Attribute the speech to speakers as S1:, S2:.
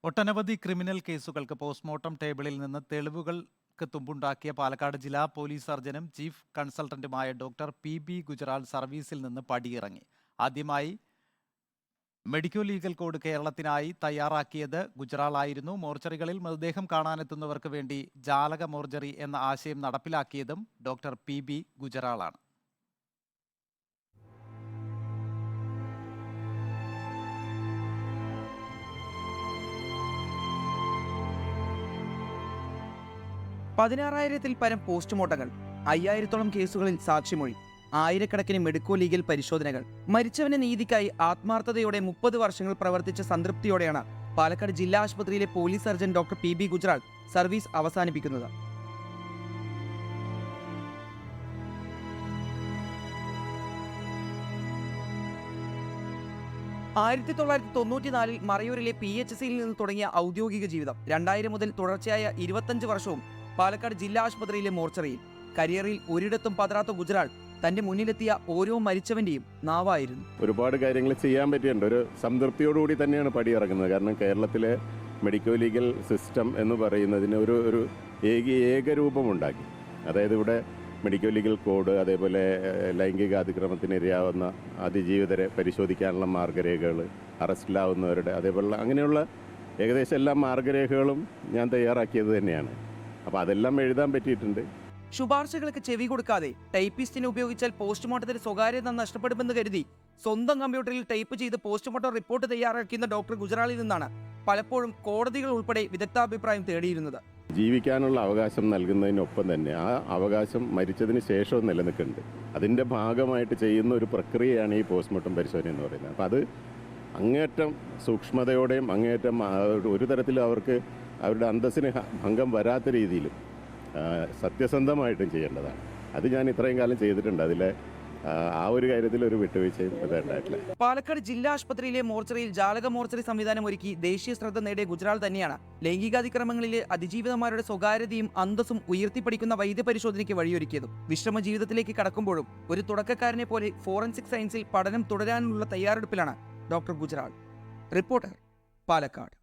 S1: ഒട്ടനവധി criminal കേസുകൾക്ക് postmortem ടേബിളിൽ നിന്ന് തെളിവുകൾക്ക് തുമ്പുണ്ടാക്കിയ പാലക്കാട് ജില്ലാ പോലീസ് സർജനും ചീഫ് കൺസൾട്ടന്റുമായ ഡോക്ടർ പി ഗുജറാൾ സർവീസിൽ നിന്ന് പടിയിറങ്ങി. ആദ്യമായി മെഡിക്കൽ ലീഗൽ കോഡ് കേരളത്തിനായി തയ്യാറാക്കിയത് ഗുജറാളായിരുന്നു. മോർച്ചറികളിൽ മൃതദേഹം കാണാനെത്തുന്നവർക്ക് വേണ്ടി ജാലക മോർച്ചറി എന്ന ആശയം നടപ്പിലാക്കിയതും ഡോക്ടർ പി ഗുജറാളാണ്.
S2: പതിനാറായിരത്തിൽ പരം പോസ്റ്റ്മോർട്ടങ്ങൾ, 5000-ഓളം കേസുകളിൽ സാക്ഷിമൊഴി, ആയിരക്കണക്കിന് മെഡിക്കോ ലീഗൽ പരിശോധനകൾ. മരിച്ചവന്റെ നീതിക്കായി ആത്മാർത്ഥതയോടെ 30 വർഷങ്ങൾ പ്രവർത്തിച്ച സംതൃപ്തിയോടെയാണ് പാലക്കാട് ജില്ലാ ആശുപത്രിയിലെ police surgeon doctor P Gujral service അവസാനിപ്പിക്കുന്നത്. ആയിരത്തി 1994 മറയൂരിലെ PHCയിൽ നിന്ന് തുടങ്ങിയ ഔദ്യോഗിക ജീവിതം 2000 മുതൽ തുടർച്ചയായ 25 വർഷവും പാലക്കാട് ജില്ലാ ആശുപത്രിയിലെ മോർച്ചറിയിൽ. കരിയറിൽ ഒരിടത്തും പതറാത്ത ഗുജറാൾ തന്റെ മുന്നിലെത്തിയ ഓരോ മരിച്ചവന്റെയും നാവായിരുന്നു.
S3: ഒരുപാട് കാര്യങ്ങൾ ചെയ്യാൻ പറ്റിയിട്ടുണ്ട്. ഒരു സംതൃപ്തിയോടുകൂടി തന്നെയാണ് പടിയിറങ്ങുന്നത്. കാരണം കേരളത്തിലെ മെഡിക്കൽ ലീഗൽ സിസ്റ്റം എന്ന് പറയുന്നതിന് ഒരു ഏകരൂപമുണ്ടാക്കി. അതായത് ഇവിടെ മെഡിക്കൽ ലീഗൽ കോഡ്, അതേപോലെ ലൈംഗിക അതിക്രമത്തിന് ഇരയാവുന്ന അതിജീവിതരെ പരിശോധിക്കാനുള്ള മാർഗരേഖകൾ, അറസ്റ്റിലാവുന്നവരുടെ അതേപോലെ അങ്ങനെയുള്ള ഏകദേശം എല്ലാ മാർഗരേഖകളും ഞാൻ തയ്യാറാക്കിയത് തന്നെയാണ്. അപ്പോൾ അതെല്ലാം എഴുതാൻ പറ്റിയിട്ടുണ്ട്.
S2: ശുപാർശകൾക്ക് ചെവി കൊടുക്കാതെ ടൈപ്പിസ്റ്റിനെ ഉപയോഗിച്ചാൽ പോസ്റ്റ്മോർട്ടത്തിന് സ്വകാര്യത നഷ്ടപ്പെടുമെന്ന് കരുതി സ്വന്തം കമ്പ്യൂട്ടറിൽ ടൈപ്പ് ചെയ്ത് പോസ്റ്റ്മോർട്ടം റിപ്പോർട്ട് തയ്യാറാക്കുന്ന ഡോക്ടർ ഗുജറാളിൽ നിന്നാണ് പലപ്പോഴും കോടതികൾ ഉൾപ്പെടെ വിദഗ്ധാഭിപ്രായം തേടിയിരുന്നത്.
S3: ജീവിക്കാനുള്ള അവകാശം നൽകുന്നതിനൊപ്പം തന്നെ ആ അവകാശം മരിച്ചതിന് ശേഷവും നിലനിൽക്കുന്നുണ്ട്. അതിൻ്റെ ഭാഗമായിട്ട് ചെയ്യുന്ന ഒരു പ്രക്രിയയാണ് ഈ പോസ്റ്റ്മോർട്ടം പരിശോധന എന്ന് പറയുന്നത്. അപ്പോൾ അത് അങ്ങേയറ്റം സൂക്ഷ്മതയോടെയും അങ്ങേയറ്റം ഒരു തരത്തിലും അവർക്ക് അവരുടെ അന്തസ്സിന് ഭംഗം വരാത്ത രീതിയിലും സത്യസന്ധമായിട്ടും ചെയ്യേണ്ടതാണ്. അത് ഞാൻ ഇത്രയും കാലം ചെയ്തിട്ടുണ്ട്. അതിലെ ആ ഒരു കാര്യത്തിൽ ഒരു വിട്ടുവീഴ്ചയും ഉണ്ടായിട്ടില്ല.
S2: പാലക്കാട് ജില്ലാ ആശുപത്രിയിലെ മോർച്ചറിയിൽ ജാലക മോർച്ചറി സംവിധാനം ഒരുക്കി ദേശീയ ശ്രദ്ധ നേടിയ ഗുജറാൾ തന്നെയാണ് ലൈംഗികാതിക്രമങ്ങളിലെ അതിജീവിതന്മാരുടെ സ്വകാര്യതയും അന്തസ്സും ഉയർത്തിപ്പിടിക്കുന്ന വൈദ്യപരിശോധനയ്ക്ക് വഴിയൊരുക്കിയതും. വിശ്രമ ജീവിതത്തിലേക്ക് കടക്കുമ്പോഴും ഒരു തുടക്കക്കാരനെ പോലെ ഫോറൻസിക് സയൻസിൽ പഠനം തുടരാനുള്ള തയ്യാറെടുപ്പിലാണ് ഡോക്ടർ ഗുജറാൾ. റിപ്പോർട്ടർ, പാലക്കാട്.